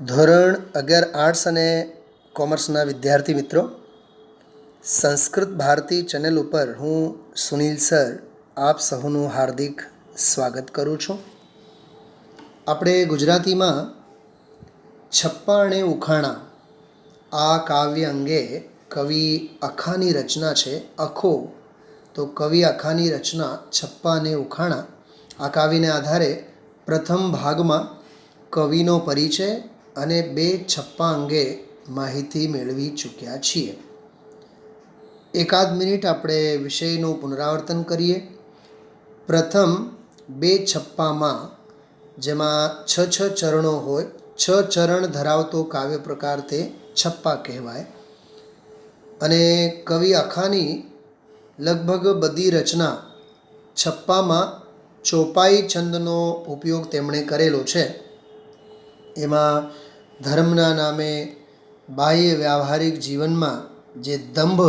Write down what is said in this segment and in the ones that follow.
ધોરણ 11 આર્ટ્સ અને કોમર્સના વિદ્યાર્થી મિત્રો, સંસ્કૃત ભારતી ચેનલ ઉપર હું સુનિલ સર આપ સહુનું હાર્દિક સ્વાગત કરું છું. આપણે ગુજરાતીમાં છપ્પા અને ઉખાણા આ કાવ્ય અંગે કવિ અખાની રચના છે. અખો તો કવિ અખાની રચના છપ્પા અને ઉખાણા આ કાવ્યને આધારે પ્રથમ ભાગમાં કવિનો પરિચય અને બે છપ્પા અંગે માહિતી મેળવી ચૂક્યા છીએ. એકાદ મિનિટ આપણે વિષયનું પુનરાવર્તન કરીએ. પ્રથમ બે છપ્પામાં જેમાં છ ચરણો હોય, 6 ચરણ ધરાવતો કાવ્ય પ્રકાર તે છપ્પા કહેવાય. અને કવિ અખાની લગભગ બધી રચના છપ્પામાં ચોપાઈ છંદનો ઉપયોગ તેમણે કરેલો છે. એમાં ધર્મના નામે બાહ્ય વ્યાવહારિક જીવનમાં જે દંભ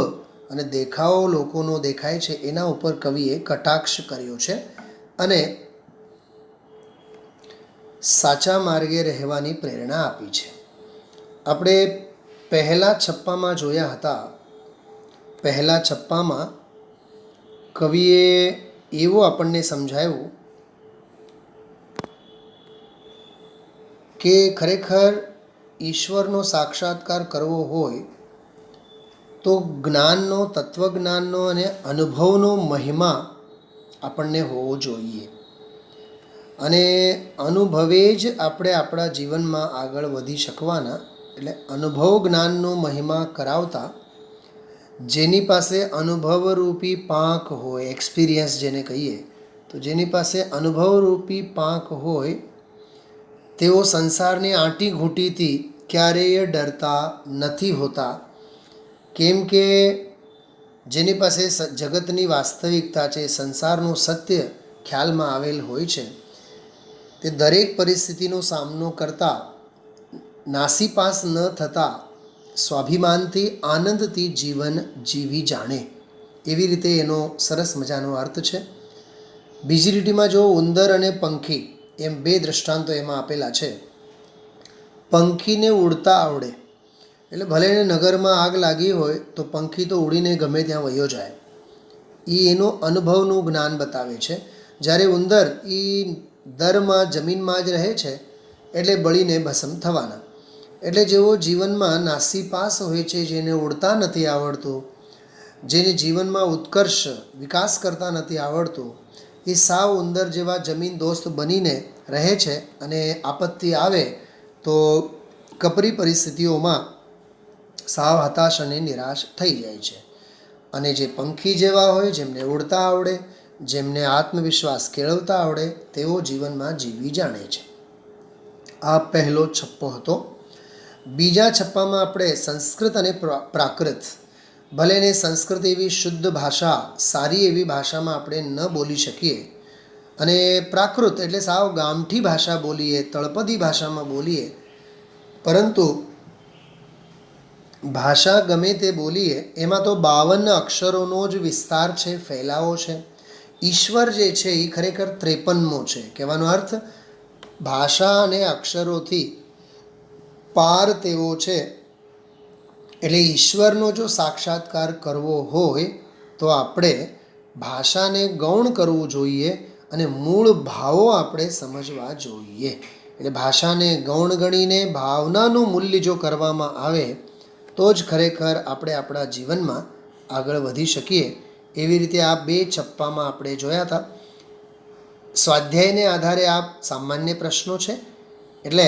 અને દેખાવો લોકોનો દેખાય છે એના ઉપર કવિએ કટાક્ષ કર્યો છે અને સાચા માર્ગે રહેવાની પ્રેરણા આપી છે. આપણે પહેલા છપ્પામાં જોયા હતા. પહેલા છપ્પામાં કવિએ એવું આપણને સમજાવ્યું કે ખરેખર ઈશ્વરનો સાક્ષાત્કાર કરવો હોય તો જ્ઞાનનો, તત્વજ્ઞાનનો અને અનુભવનો મહિમા આપણને હોવો જોઈએ. અને અનુભવે જ આપણે આપણા જીવનમાં આગળ વધી શકવાના. એટલે અનુભવ જ્ઞાનનો મહિમા કરાવતા જેની પાસે અનુભવરૂપી પાંખ હોય, એક્સપિરિયન્સ જેને કહીએ, તો જેની પાસે અનુભવરૂપી પાંખ હોય તેઓ સંસારની આંટી ઘૂંટીથી ક્યારેય ડરતા નથી હોતા. કેમ કે જેની પાસે જગતની વાસ્તવિકતા છે, સંસારનું સત્ય ખ્યાલમાં આવેલ હોય છે, તે દરેક પરિસ્થિતિનો સામનો કરતા નાસીપાસ ન થતાં સ્વાભિમાનથી, આનંદથી જીવન જીવી જાણે. એવી રીતે એનો સરસ મજાનો અર્થ છે. બીજી લીટીમાં જો ઉંદર અને પંખી એમ બે દ્રષ્ટાંતો એમાં આપેલા છે. પંખીને ઉડતા આવડે એટલે ભલે એને નગરમાં આગ લાગી હોય તો પંખી તો ઉડીને ગમે ત્યાં વયો જાય. એ એનો અનુભવનું જ્ઞાન બતાવે છે. જ્યારે ઉંદર એ દરમાં, જમીનમાં જ રહે છે એટલે બળીને ભસ્મ થવાના. એટલે જેઓ જીવનમાં નાસીપાસ હોય છે, જેને ઉડતા નથી આવડતું, જેને જીવનમાં ઉત્કર્ષ વિકાસ કરતા નથી આવડતું, એ સાવ ઉંદર જેવા જમીન દોસ્ત બનીને રહે છે અને આપત્તિ આવે તો કપરી પરિસ્થિતિઓમાં સાવ હતાશ અને નિરાશ થઈ જાય છે. અને જે પંખી જેવા હોય, જેમને ઉડતા આવડે, જેમને આત્મવિશ્વાસ કેળવતા આવડે, તેઓ જીવનમાં જીવી જાણે છે. આ પહેલો છપ્પો હતો. બીજા છપ્પામાં આપણે સંસ્કૃત અને પ્રાકૃત, ભલે ને સંસ્કૃત એવી શુદ્ધ ભાષા, સારી એવી ભાષામાં આપણે ન બોલી શકીએ અને પ્રાકૃત એટલે સાવ ગામઠી ભાષા બોલીએ, તળપદી ભાષામાં બોલીએ, પરંતુ ભાષા ગમે તે બોલીએ એમાં તો 52 અક્ષરોનો જ વિસ્તાર છે, ફેલાવો છે. ઈશ્વર જે છે એ ખરેખર 53મો છે. કહેવાનો અર્થ ભાષા અને અક્ષરોથી પાર તેઓ છે. એટલે ઈશ્વરનો જો સાક્ષાત્કાર કરવો હોય તો આપણે ભાષાને ગૌણ કરવું જોઈએ અને મૂળ ભાવો આપણે સમજવા જોઈએ. એટલે ભાષાને ગૌણ ગણીને ભાવનાનું મૂલ્ય જો કરવામાં આવે તો જ ખરેખર આપણે આપણા જીવનમાં આગળ વધી શકીએ. એવી રીતે આ બે છપ્પામાં આપણે જોયા હતા. સ્વાધ્યાયને આધારે આ સામાન્ય પ્રશ્નો છે, એટલે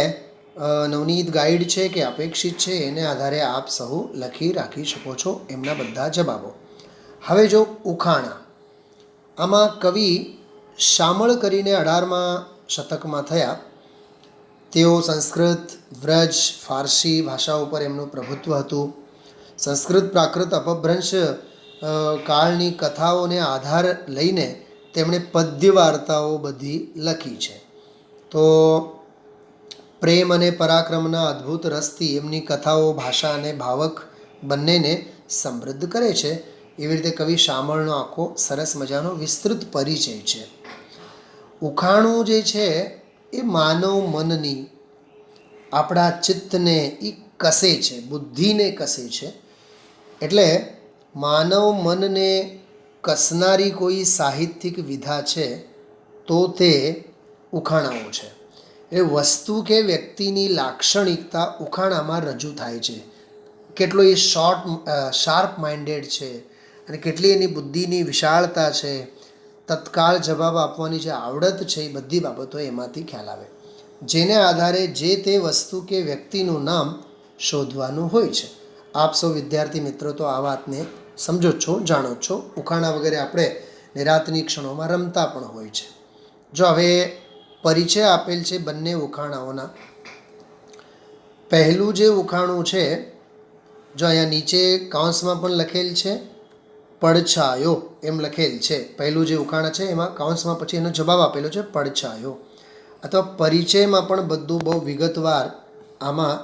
નવનીત ગાઈડ છે કે અપેક્ષિત છે, એને આધારે આપ સહુ લખી રાખી શકો છો એમના બધા જવાબો. હવે જો ઉખાણા, આમાં કવિ શામળ કરીને 18મા શતકમાં થયા. તેઓ સંસ્કૃત, વ્રજ, ફારસી ભાષા ઉપર એમનું પ્રભુત્વ હતું. સંસ્કૃત, પ્રાકૃત, અપભ્રંશ કાળની કથાઓને આધાર લઈને તેમણે પદ્ય વાર્તાઓ બધી લખી છે. તો પ્રેમ અને પરાક્રમના અદ્ભુત રસથી એમની કથાઓ ભાષા અને ભાવક બંનેને સમૃદ્ધ કરે છે. એવી રીતે કવિ શામળનો આખો સરસ મજાનો વિસ્તૃત પરિચય છે. ઉખાણું જે છે એ માનવ મનની આપણા ચિત્તને એ કસે છે, બુદ્ધિને કસે છે. એટલે માનવ મનને કસનારી કોઈ સાહિત્યિક વિધા છે તો તે ઉખાણાઓ છે. એ વસ્તુ કે વ્યક્તિની લાક્ષણિકતા ઉખાણામાં રજૂ થાય છે. કેટલો એ શાર્પ માઇન્ડેડ છે અને કેટલી એની બુદ્ધિની વિશાળતા છે, તત્કાળ જવાબ આપવાની જે આવડત છે, એ બધી બાબતો એમાંથી ખ્યાલ આવે. જેને આધારે જે તે વસ્તુ કે વ્યક્તિનું નામ શોધવાનું હોય છે. આપ સૌ વિદ્યાર્થી મિત્રો તો આ વાતને સમજો છો, જાણો છો. ઉખાણા વગેરે આપણે નિરાતની ક્ષણોમાં રમતા પણ હોય છે. જો હવે પરિચય આપેલ છે બંને ઉખાણાઓના. પહેલું જે ઉખાણું છે, જો અહીંયા નીચે કૌંસમાં પણ લખેલ છે પડછાયો એમ લખેલ છે. પહેલું જે ઉખાણા છે એમાં કૌંસમાં પછી એનો જવાબ આપેલો છે પડછાયો. અથવા પરિચયમાં પણ બધું બહુ વિગતવાર આમાં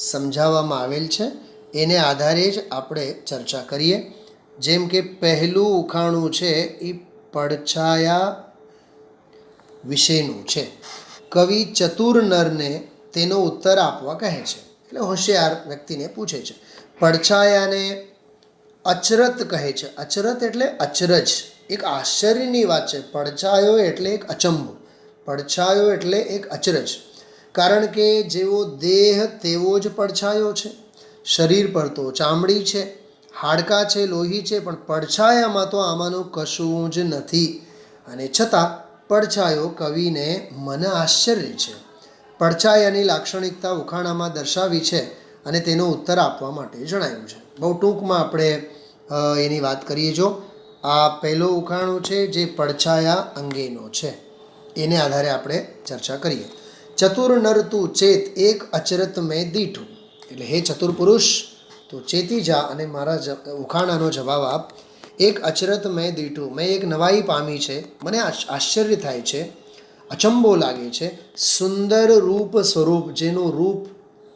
સમજાવવામાં આવેલ છે. એને આધારે જ આપણે ચર્ચા કરીએ. જેમ કે પહેલું ઉખાણું છે એ પડછાયા વિશેનું છે. કવિ ચતુર નરને તેનો ઉત્તર આપવા કહે છે. એટલે હોશિયાર વ્યક્તિને પૂછે છે. પડછાયાને અચરત કહે છે. અચરત એટલે અચરજ, એક આશ્ચર્યની વાત છે. પડછાયો એટલે એક અચંબો, પડછાયો એટલે એક અચરજ. કારણ કે જેવો દેહ તેવો જ પડછાયો છે. શરીર પર તો ચામડી છે, હાડકાં છે, લોહી છે, પણ પડછાયામાં તો આમાંનું કશું જ નથી. અને છતાં પડછાયો કવિને મન આશ્ચર્ય છે. પડછાયાની લાક્ષણિકતા ઉખાણામાં દર્શાવી છે અને તેનો ઉત્તર આપવા માટે જણાવ્યું છે. બહુ ટૂંકમાં આપણે એની વાત કરીએ. જો આ પહેલો ઉખાણું છે જે પડછાયા અંગેનો છે, એને આધારે આપણે ચર્ચા કરીએ. ચતુર નર તું ચેત એક અચરત મેં દીઠું. એટલે હે ચતુર પુરુષ, તું ચેતી જા અને મારા ઉખાણાનો જવાબ આપ. એક અચરત મેં દીઠું, મેં એક નવાઈ પામી છે, મને આશ્ચર્ય થાય છે, અચંબો લાગે છે. સુંદર રૂપ સ્વરૂપ, જેનું રૂપ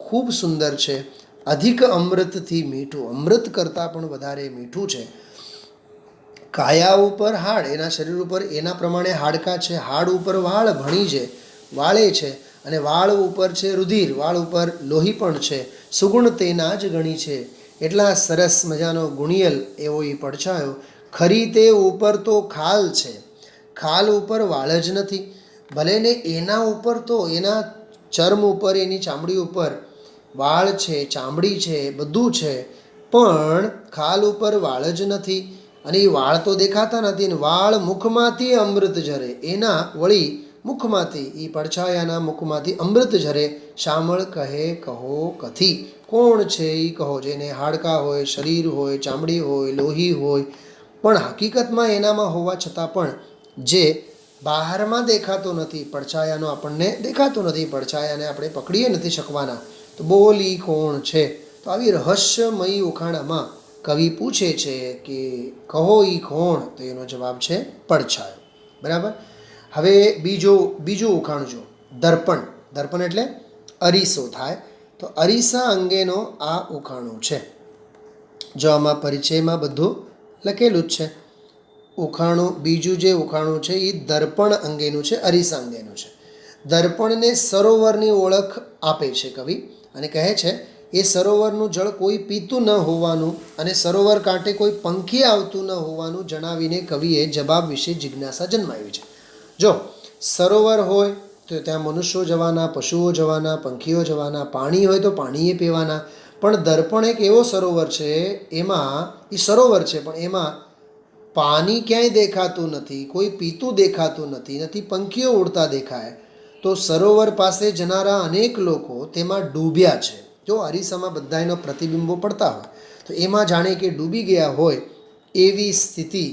ખૂબ સુંદર છે. અધિક અમૃતથી મીઠું, અમૃત કરતાં પણ વધારે મીઠું છે. કાયા ઉપર હાડ, એના શરીર ઉપર એના પ્રમાણે હાડકાં છે. હાડ ઉપર વાળ ભણી છે, વાળે છે. અને વાળ ઉપર છે રુધિર, વાળ ઉપર લોહી પણ છે. સુગુણ તેના જ ગણી છે. એટલા સરસ મજાનો ગુણિયલ એવો એ પડછાયો. ખરી તે ઉપર તો ખાલ છે, ખાલ ઉપર વાળ જ નથી. ભલે ને એના ઉપર તો, એના ચર્મ ઉપર, એની ચામડી ઉપર વાળ છે, ચામડી છે, બધું છે, પણ ખાલ ઉપર વાળ જ નથી. અને એ વાળ તો દેખાતા નથી. ને વાળ મુખમાંથી અમૃત ઝરે, એના વળી મુખમાંથી, એ પડછાયાના મુખમાંથી અમૃત ઝરે. શામળ કહે કહો કથી. કોણ છે એ કહો, જેને હાડકાં હોય, શરીર હોય, ચામડી હોય, લોહી હોય, પણ હકીકતમાં એનામાં હોવા છતાં પણ જે બહારમાં દેખાતો નથી, પડછાયાનો આપણને દેખાતો નથી, પડછાયાને આપણે પકડીએ નથી શકવાના, તો બોલ ઈ કોણ છે? તો આવી રહસ્યમયી ઉખાણામાં કવિ પૂછે છે કે કહો ઈ કોણ? તો એનો જવાબ છે પડછાયો. બરાબર. હવે બીજું ઉખાણું જો, દર્પણ. દર્પણ એટલે અરીસો થાય. તો અરીસા અંગેનો આ ઉખાણું છે. જો આમાં પરિચયમાં બધું લખેલું જ છે. ઉખાણું, બીજું જે ઉખાણું છે એ દર્પણ અંગેનું છે, અરીસા અંગેનું છે. દર્પણને સરોવરની ઓળખ આપે છે કવિ અને કહે છે એ સરોવરનું જળ કોઈ પીતું ન હોવાનું અને સરોવર કાંઠે કોઈ પંખી આવતું ન હોવાનું જણાવીને કવિએ જવાબ વિશે જિજ્ઞાસા જન્માવી છે. જો સરોવર હોય તો ત્યાં મનુષ્યો જવાના, પશુઓ જવાના, પંખીઓ જવાના. પાણી હોય તો પાણીએ પીવાના. પણ દર્પણ એક એવો સરોવર છે, એમાં એ સરોવર છે પણ એમાં પાણી ક્યાંય દેખાતું નથી, કોઈ પીતું દેખાતું નથી, નથી પંખીઓ ઉડતા દેખાય. તો સરોવર પાસે જનારા અનેક લોકો તેમાં ડૂબ્યા છે. જો અરીસામાં બધા એનો પ્રતિબિંબો પડતા હોય તો એમાં જાણે કે ડૂબી ગયા હોય એવી સ્થિતિ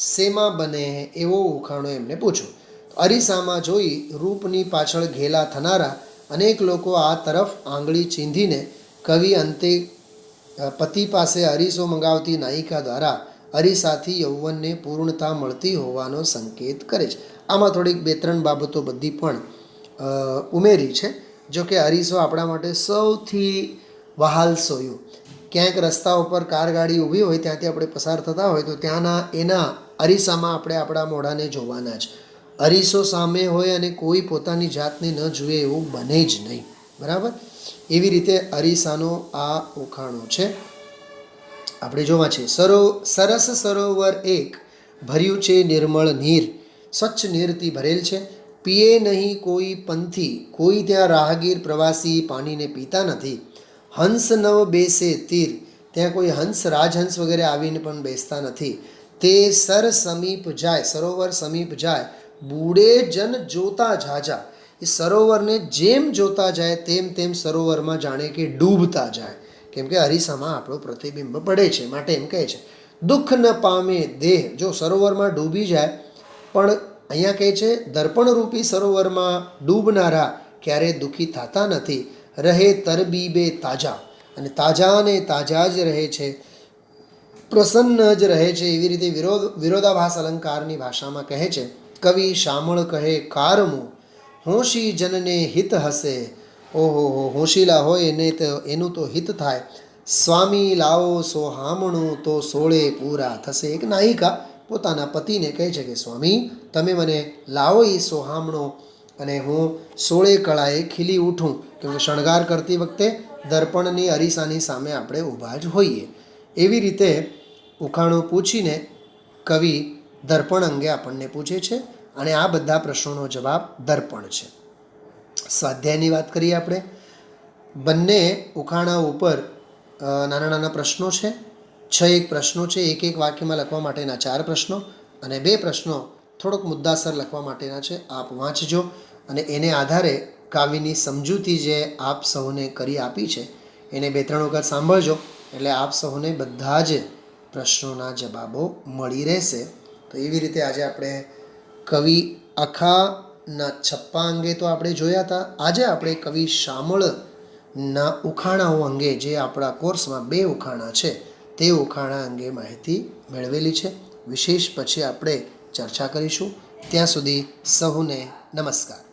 શેમાં બને, એવો ઉખાણો એમને પૂછો. અરીસામાં જોઈ રૂપની પાછળ ઘેલા થનારા અનેક લોકો આ તરફ આંગળી ચીંધીને કવિ અંતે પતિ પાસે અરીસો મંગાવતી નાયિકા દ્વારા અરીસાથી યૌવનને પૂર્ણતા મળતી હોવાનો સંકેત કરે છે. આમાં થોડીક 2-3 બાબતો બધી પણ ઉમેરી છે. જો કે અરીસો આપણા માટે સૌથી વહાલ સોયું. ક્યાંક રસ્તા ઉપર કાર ગાડી ઊભી હોય, ત્યાંથી આપણે પસાર થતા હોય તો ત્યાંના એના અરીસામાં આપણે આપણા મોઢાને જોવાના જ. અરીસો સામે હોય અને કોઈ પોતાની જાતને ન જુએ એવું બને જ નહીં. બરાબર. એવી રીતે અરીસાનો આ ઉખાણો છે. આપણે જોવા છે. સરસ સરોવર એક ભર્યું છે નિર્મળ નીર, સ્વચ્છ નીરથી ભરેલ છે. પીએ નહીં કોઈ પંથી, કોઈ ત્યાં રાહગીર પ્રવાસી પાણીને પીતા નથી. હંસ નવ બેસે તીર, ત્યાં કોઈ હંસ રાજહંસ વગેરે આવીને પણ બેસતા નથી. તે સર સમીપ જાય, સરોવર સમીપ જાય, બૂढ़ે જન જોતા ઝાઝા, એ સરોવરને જેમ જોતા જાય તેમ તેમ સરોવરમાં જાણે કે ડૂબતા જાય, કેમ કે અરીસામાં આપણો પ્રતિબિંબ પડે છે, માટે એમ કહે છે. દુઃખ ન પામે દેહ, જો સરોવરમાં ડૂબી જાય, પણ અહીંયા કહે છે દર્પણરૂપી સરોવરમાં ડૂબનારા ક્યારેય દુઃખી થતા નથી. રહે તરબીબે તાજા, અને તાજા ને તાજા જ રહે છે, પ્રસન્ન જ રહે છે. એવી રીતે વિરોધાભાસ અલંકારની ભાષામાં કહે છે. કવિ શામળ કહે કારમું, હોશી જનને હિત હશે. ઓહો હો, હોશીલા હોય એને તો એનું તો હિત થાય. સ્વામી લાવો સોહામણું, તો સોળે પૂરા થશે. એક નાયિકા પોતાના પતિને કહે છે કે સ્વામી તમે મને લાવો એ સોહામણો, અને હું સોળે કળાએ ખીલી ઉઠું. કેમ કે શણગાર કરતી વખતે દર્પણની અરીસાની સામે આપણે ઊભા જ હોઈએ. એવી રીતે ઉખાણું પૂછીને કવિ દર્પણ અંગે આપણને પૂછે છે, અને આ બધા પ્રશ્નોનો જવાબ દર્પણ છે. સ્વાધ્યાયની વાત કરીએ આપણે. બંને ઉખાણા ઉપર નાના નાના પ્રશ્નો છે. 6 પ્રશ્નો છે. એક વાક્યમાં લખવા માટેના 4 પ્રશ્નો, અને 2 પ્રશ્નો થોડોક મુદ્દાસર લખવા માટેના છે. આપ વાંચજો, અને એને આધારે કાવ્યની સમજૂતી જે આપ સૌને કરી આપી છે એને 2-3 વખત સાંભળજો, એટલે આપ સૌને બધા જ પ્રશ્નોના જવાબો મળી રહેશે. તો એવી રીતે આજે આપણે કવિ અખાના છપ્પા અંગે તો આપણે જોયા હતા. આજે આપણે કવિ શામળના ઉખાણાઓ અંગે, જે આપણા કોર્સમાં 2 ઉખાણા છે તે ઉખાણા અંગે માહિતી મેળવેલી છે. વિશેષ પછી આપણે ચર્ચા કરીશું. ત્યાં સુધી સહુને નમસ્કાર.